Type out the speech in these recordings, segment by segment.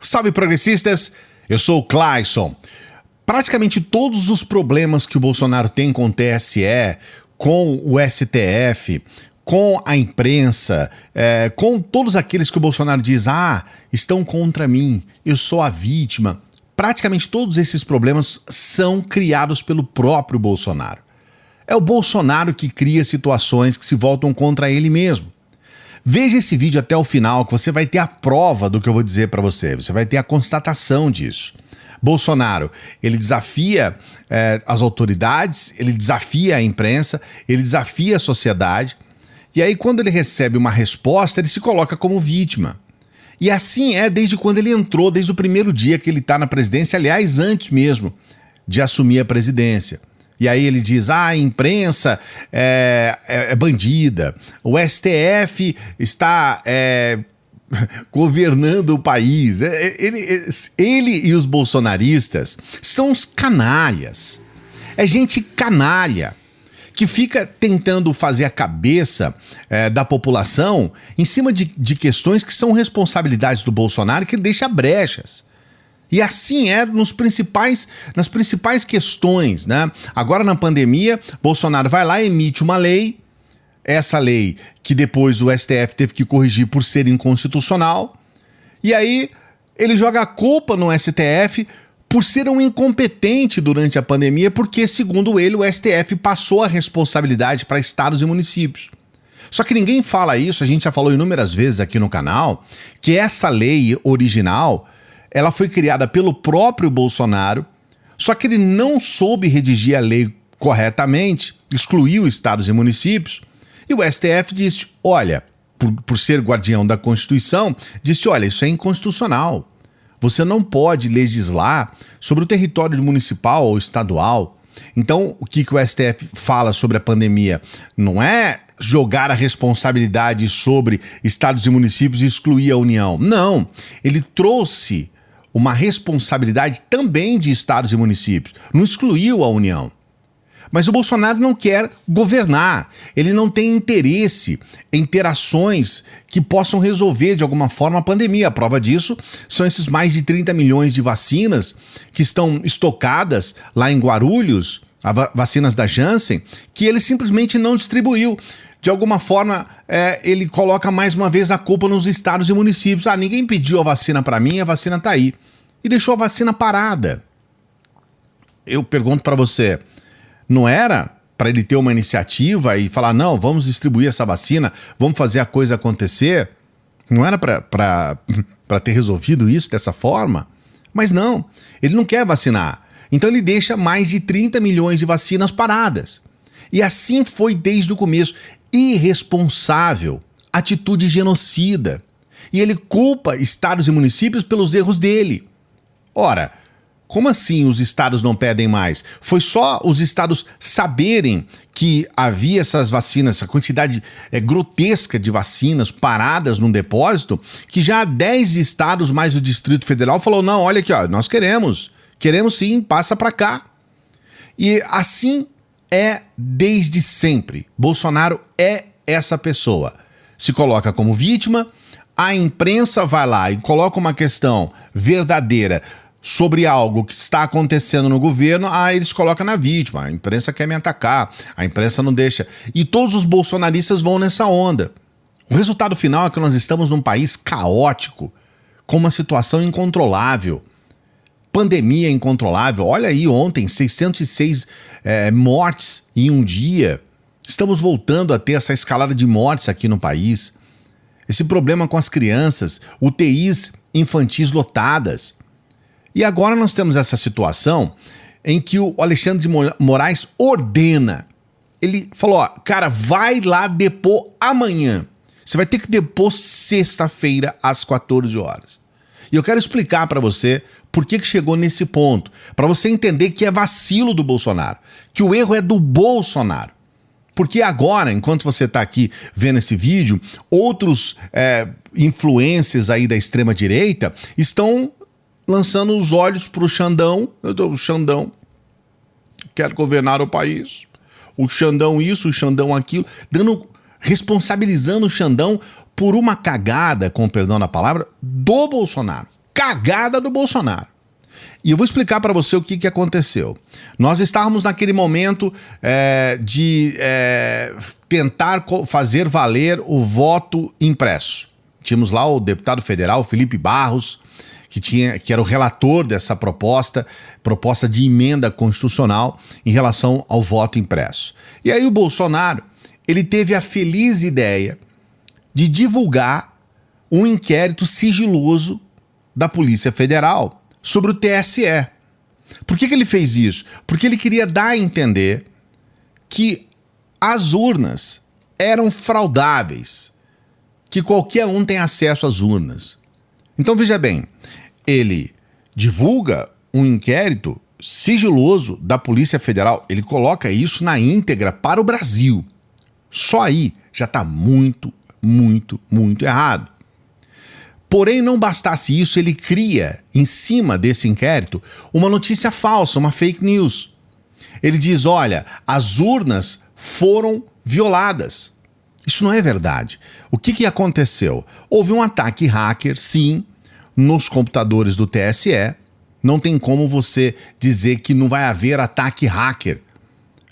Salve progressistas, eu sou o Clayson. Praticamente todos os problemas que o Bolsonaro tem com o TSE, com o STF, com a imprensa, com todos aqueles que o Bolsonaro diz, estão contra mim, eu sou a vítima. Praticamente todos esses problemas são criados pelo próprio Bolsonaro. É o Bolsonaro que cria situações que se voltam contra ele mesmo. Veja esse vídeo até o final que você vai ter a prova do que eu vou dizer para você. Você vai ter a constatação disso. Bolsonaro, ele desafia as autoridades, ele desafia a imprensa, ele desafia a sociedade. E aí quando ele recebe uma resposta, ele se coloca como vítima. E assim é desde quando ele entrou, desde o primeiro dia que ele está na presidência, aliás, antes mesmo de assumir a presidência. E aí ele diz, a imprensa é bandida, o STF está governando o país. Ele e os bolsonaristas são os canalhas. É gente canalha que fica tentando fazer a cabeça da população em cima de questões que são responsabilidades do Bolsonaro, que ele deixa brechas. E assim é nas principais questões, né? Agora na pandemia, Bolsonaro vai lá e emite uma lei, essa lei que depois o STF teve que corrigir por ser inconstitucional, e aí ele joga a culpa no STF por ser um incompetente durante a pandemia, porque, segundo ele, o STF passou a responsabilidade para estados e municípios. Só que ninguém fala isso, a gente já falou inúmeras vezes aqui no canal, que essa lei original, ela foi criada pelo próprio Bolsonaro, só que ele não soube redigir a lei corretamente, excluiu estados e municípios, e o STF disse, olha, por ser guardião da Constituição, disse, olha, isso é inconstitucional. Você não pode legislar sobre o território municipal ou estadual. Então, o que o STF fala sobre a pandemia não é jogar a responsabilidade sobre estados e municípios e excluir a União. Não, ele trouxe uma responsabilidade também de estados e municípios, não excluiu a União. Mas o Bolsonaro não quer governar, ele não tem interesse em ter ações que possam resolver de alguma forma a pandemia. A prova disso são esses mais de 30 milhões de vacinas que estão estocadas lá em Guarulhos, vacinas da Janssen, que ele simplesmente não distribuiu. De alguma forma, ele coloca mais uma vez a culpa nos estados e municípios. Ninguém pediu a vacina para mim, a vacina está aí. E deixou a vacina parada. Eu pergunto para você, não era para ele ter uma iniciativa e falar, não, vamos distribuir essa vacina, vamos fazer a coisa acontecer? Não era para ter resolvido isso dessa forma? Mas não, ele não quer vacinar. Então ele deixa mais de 30 milhões de vacinas paradas. E assim foi desde o começo. Irresponsável, atitude genocida. E ele culpa estados e municípios pelos erros dele. Ora, como assim os estados não pedem mais? Foi só os estados saberem que havia essas vacinas, essa quantidade grotesca de vacinas paradas num depósito, que já 10 estados mais o Distrito Federal falou, não, olha aqui, nós queremos sim, passa para cá. E assim é desde sempre. Bolsonaro é essa pessoa. Se coloca como vítima, a imprensa vai lá e coloca uma questão verdadeira sobre algo que está acontecendo no governo, eles colocam na vítima, a imprensa quer me atacar, a imprensa não deixa. E todos os bolsonaristas vão nessa onda. O resultado final é que nós estamos num país caótico, com uma situação incontrolável. Pandemia incontrolável. Olha aí, ontem, 606 mortes em um dia. Estamos voltando a ter essa escalada de mortes aqui no país. Esse problema com as crianças, UTIs infantis lotadas. E agora nós temos essa situação em que o Alexandre de Moraes ordena. Ele falou, cara, vai lá depor amanhã. Você vai ter que depor sexta-feira às 14 horas. E eu quero explicar para você por que chegou nesse ponto. Para você entender que é vacilo do Bolsonaro. Que o erro é do Bolsonaro. Porque agora, enquanto você está aqui vendo esse vídeo, outros influencers aí da extrema-direita estão lançando os olhos para o Xandão. O Xandão quer governar o país. O Xandão isso, o Xandão aquilo. Responsabilizando o Xandão por uma cagada, com perdão da palavra, do Bolsonaro. cagada do Bolsonaro. E eu vou explicar para você o que aconteceu. Nós estávamos naquele momento de tentar fazer valer o voto impresso. Tínhamos lá o deputado federal Felipe Barros, que era o relator dessa proposta de emenda constitucional em relação ao voto impresso. E aí o Bolsonaro, ele teve a feliz ideia de divulgar um inquérito sigiloso da Polícia Federal sobre o TSE. Por que ele fez isso? Porque ele queria dar a entender que as urnas eram fraudáveis, que qualquer um tem acesso às urnas. Então veja bem, ele divulga um inquérito sigiloso da Polícia Federal, ele coloca isso na íntegra para o Brasil. Só aí já está muito, muito, muito errado. Porém, não bastasse isso, ele cria, em cima desse inquérito, uma notícia falsa, uma fake news. Ele diz, olha, as urnas foram violadas. Isso não é verdade. O que aconteceu? Houve um ataque hacker, sim, nos computadores do TSE. Não tem como você dizer que não vai haver ataque hacker.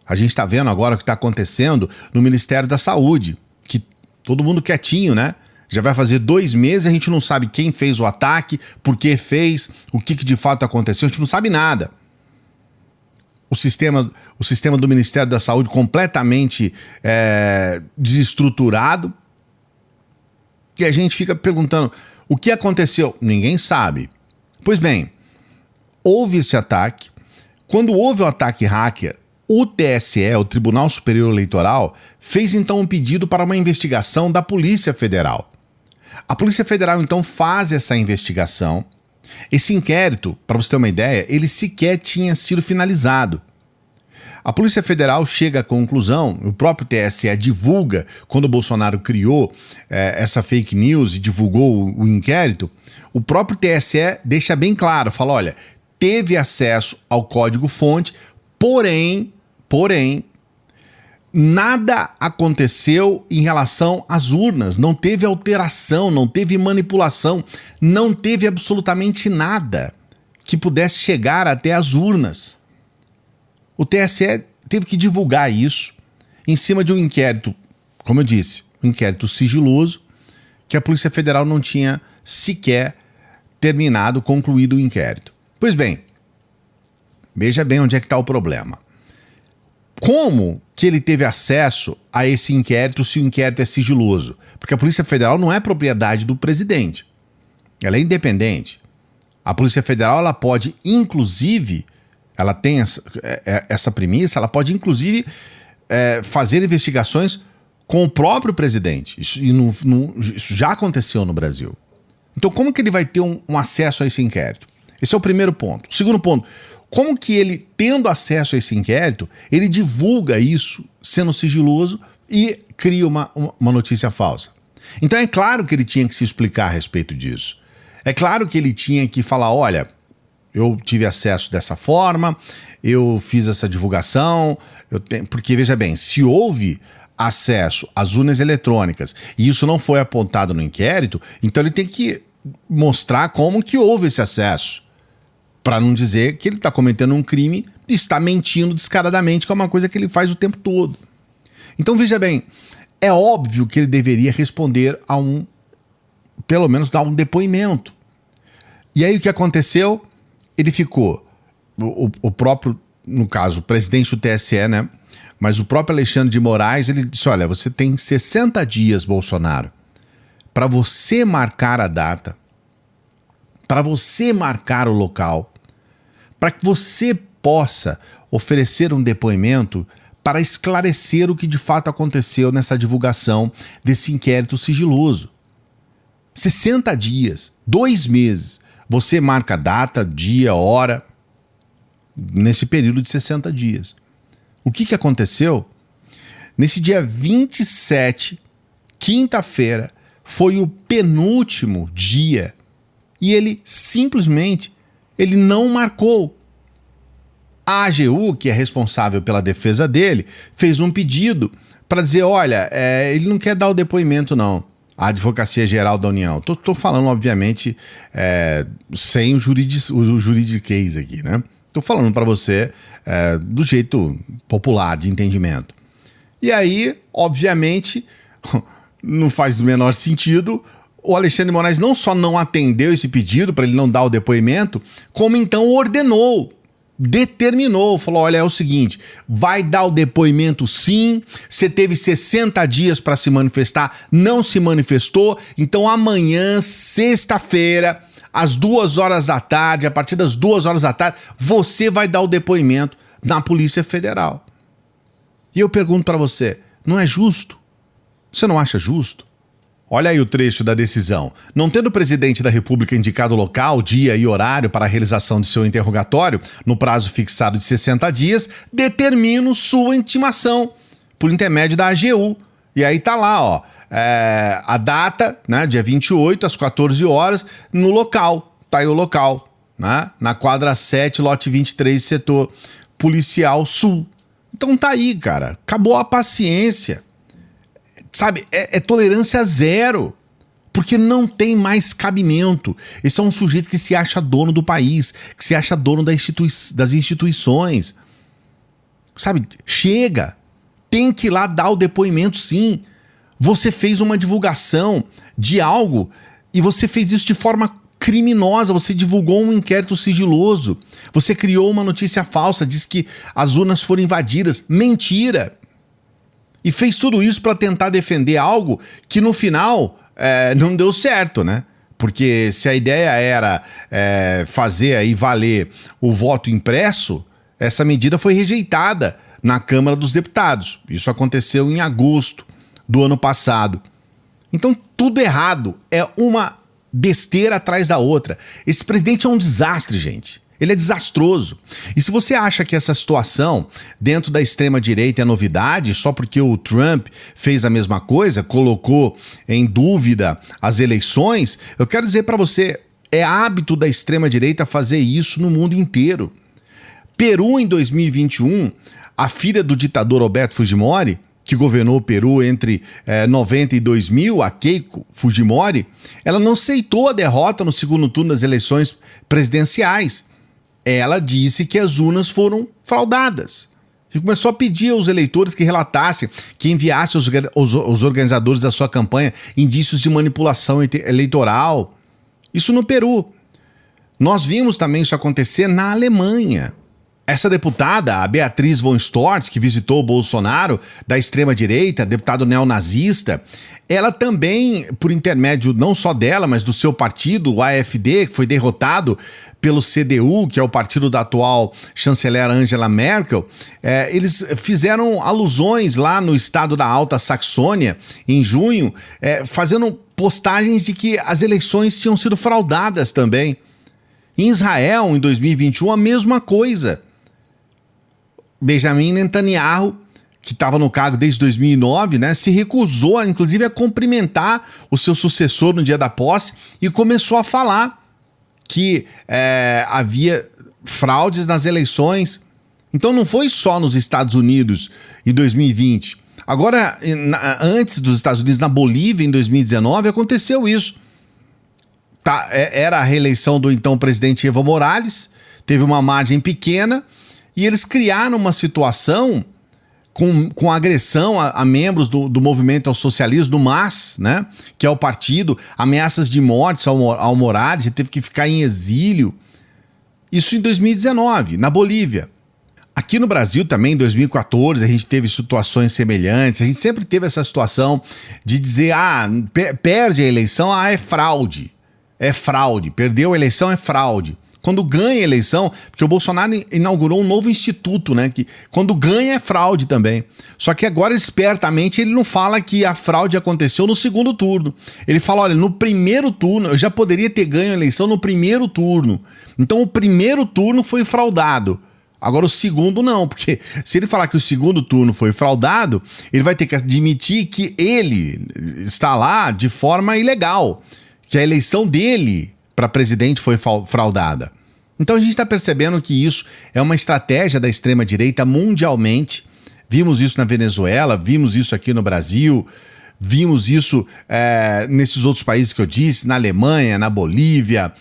A gente está vendo agora o que está acontecendo no Ministério da Saúde, que todo mundo quietinho, né? Já vai fazer 2 meses, a gente não sabe quem fez o ataque, por que fez, o que de fato aconteceu, a gente não sabe nada. O sistema do Ministério da Saúde completamente desestruturado. E a gente fica perguntando, o que aconteceu? Ninguém sabe. Pois bem, houve esse ataque. Quando houve o ataque hacker, o TSE, o Tribunal Superior Eleitoral, fez então um pedido para uma investigação da Polícia Federal. A Polícia Federal então faz essa investigação. Esse inquérito, para você ter uma ideia, ele sequer tinha sido finalizado. A Polícia Federal chega à conclusão, o próprio TSE divulga, quando o Bolsonaro criou essa fake news e divulgou o inquérito, o próprio TSE deixa bem claro, fala, olha, teve acesso ao código-fonte, porém, nada aconteceu em relação às urnas, não teve alteração, não teve manipulação, não teve absolutamente nada que pudesse chegar até as urnas. O TSE teve que divulgar isso em cima de um inquérito, como eu disse, um inquérito sigiloso, que a Polícia Federal não tinha sequer concluído o inquérito. Pois bem, veja bem onde é que está o problema. Como que ele teve acesso a esse inquérito se o inquérito é sigiloso? Porque a Polícia Federal não é propriedade do presidente. Ela é independente. A Polícia Federal, ela pode, inclusive, ela tem essa premissa, ela pode, inclusive, fazer investigações com o próprio presidente. Isso já aconteceu no Brasil. Então, como que ele vai ter um acesso a esse inquérito? Esse é o primeiro ponto. O segundo ponto, como que ele, tendo acesso a esse inquérito, ele divulga isso, sendo sigiloso, e cria uma notícia falsa? Então é claro que ele tinha que se explicar a respeito disso. É claro que ele tinha que falar, olha, eu tive acesso dessa forma, eu fiz essa divulgação, porque veja bem, se houve acesso às urnas eletrônicas e isso não foi apontado no inquérito, então ele tem que mostrar como que houve esse acesso. Para não dizer que ele está cometendo um crime e está mentindo descaradamente, que é uma coisa que ele faz o tempo todo. Então, veja bem, é óbvio que ele deveria responder pelo menos dar um depoimento. E aí o que aconteceu? Ele ficou, o próprio, no caso, o presidente do TSE, né? Mas o próprio Alexandre de Moraes, ele disse, olha, você tem 60 dias, Bolsonaro, para você marcar a data, para você marcar o local, para que você possa oferecer um depoimento para esclarecer o que de fato aconteceu nessa divulgação desse inquérito sigiloso. 60 dias, 2 meses, você marca a data, dia, hora, nesse período de 60 dias. O que aconteceu? Nesse dia 27, quinta-feira, foi o penúltimo dia e ele simplesmente não marcou. A AGU, que é responsável pela defesa dele, fez um pedido para dizer, olha, ele não quer dar o depoimento não. A Advocacia Geral da União. Tô falando, obviamente, sem o juridiquês aqui, né? Tô falando para você do jeito popular, de entendimento. E aí, obviamente, não faz o menor sentido, o Alexandre de Moraes não só não atendeu esse pedido para ele não dar o depoimento, como então ordenou, determinou, falou, olha, é o seguinte, vai dar o depoimento sim, você teve 60 dias para se manifestar, não se manifestou, então amanhã, sexta-feira, às 2 horas da tarde, a partir das 2 horas da tarde, você vai dar o depoimento na Polícia Federal. E eu pergunto para você, não é justo? Você não acha justo? Olha aí o trecho da decisão. Não tendo o presidente da República indicado o local, dia e horário para a realização de seu interrogatório, no prazo fixado de 60 dias, determino sua intimação, por intermédio da AGU. E aí tá lá, ó, a data, né, dia 28, às 14 horas, no local. Tá aí o local, né, na quadra 7, lote 23, setor policial sul. Então tá aí, cara. Acabou a paciência. Sabe, é tolerância zero, porque não tem mais cabimento. Esse é um sujeito que se acha dono do país, que se acha dono das instituições. Sabe, chega, tem que ir lá dar o depoimento sim. Você fez uma divulgação de algo e você fez isso de forma criminosa, você divulgou um inquérito sigiloso, você criou uma notícia falsa, diz que as urnas foram invadidas. Mentira! E fez tudo isso para tentar defender algo que no final não deu certo, né? Porque se a ideia era fazer aí valer o voto impresso, essa medida foi rejeitada na Câmara dos Deputados. Isso aconteceu em agosto do ano passado. Então tudo errado, é uma besteira atrás da outra. Esse presidente é um desastre, gente. Ele é desastroso. E se você acha que essa situação dentro da extrema-direita é novidade, só porque o Trump fez a mesma coisa, colocou em dúvida as eleições, eu quero dizer para você, é hábito da extrema-direita fazer isso no mundo inteiro. Peru, em 2021, a filha do ditador Alberto Fujimori, que governou o Peru entre 90 e 2000, a Keiko Fujimori, ela não aceitou a derrota no segundo turno das eleições presidenciais. Ela disse que as urnas foram fraudadas. E começou a pedir aos eleitores que relatassem, que enviassem os organizadores da sua campanha indícios de manipulação eleitoral. Isso no Peru. Nós vimos também isso acontecer na Alemanha. Essa deputada, a Beatriz von Storch, que visitou o Bolsonaro, da extrema-direita, deputado neonazista, ela também, por intermédio não só dela, mas do seu partido, o AfD, que foi derrotado pelo CDU, que é o partido da atual chanceler Angela Merkel, eles fizeram alusões lá no estado da Alta Saxônia, em junho, fazendo postagens de que as eleições tinham sido fraudadas também. Em Israel, em 2021, a mesma coisa. Benjamin Netanyahu, que estava no cargo desde 2009, né, se recusou, inclusive, a cumprimentar o seu sucessor no dia da posse e começou a falar que havia fraudes nas eleições. Então não foi só nos Estados Unidos em 2020. Agora, antes dos Estados Unidos, na Bolívia, em 2019, aconteceu isso. Era a reeleição do então presidente Evo Morales, teve uma margem pequena, e eles criaram uma situação com agressão a membros do movimento ao socialismo, do MAS, né? Que é o partido, ameaças de morte ao Morales, ele teve que ficar em exílio. Isso em 2019, na Bolívia. Aqui no Brasil também, em 2014, a gente teve situações semelhantes, a gente sempre teve essa situação de dizer, perde a eleição, é fraude. É fraude, perdeu a eleição, é fraude. Quando ganha a eleição, porque o Bolsonaro inaugurou um novo instituto, né? Que quando ganha é fraude também. Só que agora, espertamente, ele não fala que a fraude aconteceu no segundo turno. Ele fala, olha, no primeiro turno, eu já poderia ter ganho a eleição no primeiro turno. Então o primeiro turno foi fraudado. Agora o segundo não, porque se ele falar que o segundo turno foi fraudado, ele vai ter que admitir que ele está lá de forma ilegal, que a eleição dele para presidente foi fraudada. Então a gente está percebendo que isso é uma estratégia da extrema-direita mundialmente. Vimos isso na Venezuela, vimos isso aqui no Brasil, Vimos isso nesses outros países que eu disse, na Alemanha, na Bolívia.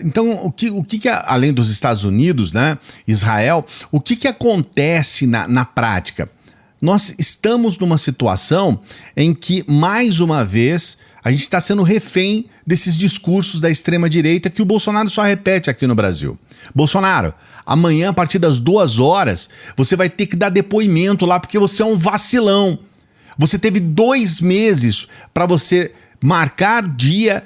Então, o que além dos Estados Unidos, né, Israel, o que acontece na prática? Nós estamos numa situação em que, mais uma vez, a gente está sendo refém desses discursos da extrema-direita que o Bolsonaro só repete aqui no Brasil. Bolsonaro, amanhã, a partir das 2 horas, você vai ter que dar depoimento lá porque você é um vacilão. Você teve 2 meses para você marcar dia,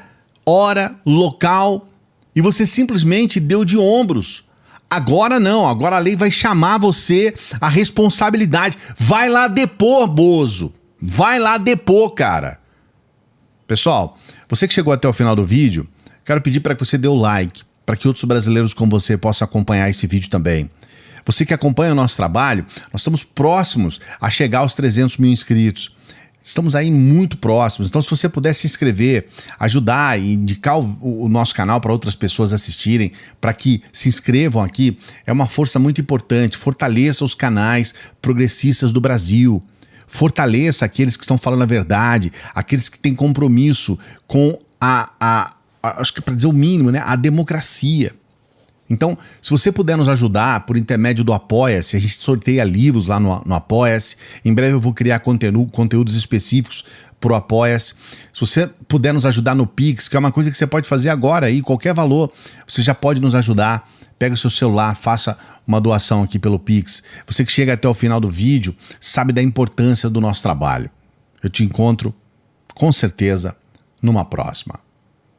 hora, local e você simplesmente deu de ombros. Agora não, agora a lei vai chamar você à responsabilidade. Vai lá depor, Bozo. Vai lá depor, cara. Pessoal, você que chegou até o final do vídeo, quero pedir para que você dê o like, para que outros brasileiros como você possam acompanhar esse vídeo também. Você que acompanha o nosso trabalho, nós estamos próximos a chegar aos 300 mil inscritos. Estamos aí muito próximos, então se você puder se inscrever, ajudar e indicar o nosso canal para outras pessoas assistirem, para que se inscrevam aqui, é uma força muito importante. Fortaleça os canais progressistas do Brasil. Fortaleça aqueles que estão falando a verdade, aqueles que têm compromisso com acho que para dizer o mínimo, né, a democracia. Então, se você puder nos ajudar por intermédio do Apoia-se, a gente sorteia livros lá no Apoia-se. Em breve eu vou criar conteúdos específicos pro Apoia-se. Se você puder nos ajudar no Pix, que é uma coisa que você pode fazer agora aí, qualquer valor, você já pode nos ajudar. Pega o seu celular, faça uma doação aqui pelo Pix. Você que chega até o final do vídeo sabe da importância do nosso trabalho. Eu te encontro, com certeza, numa próxima.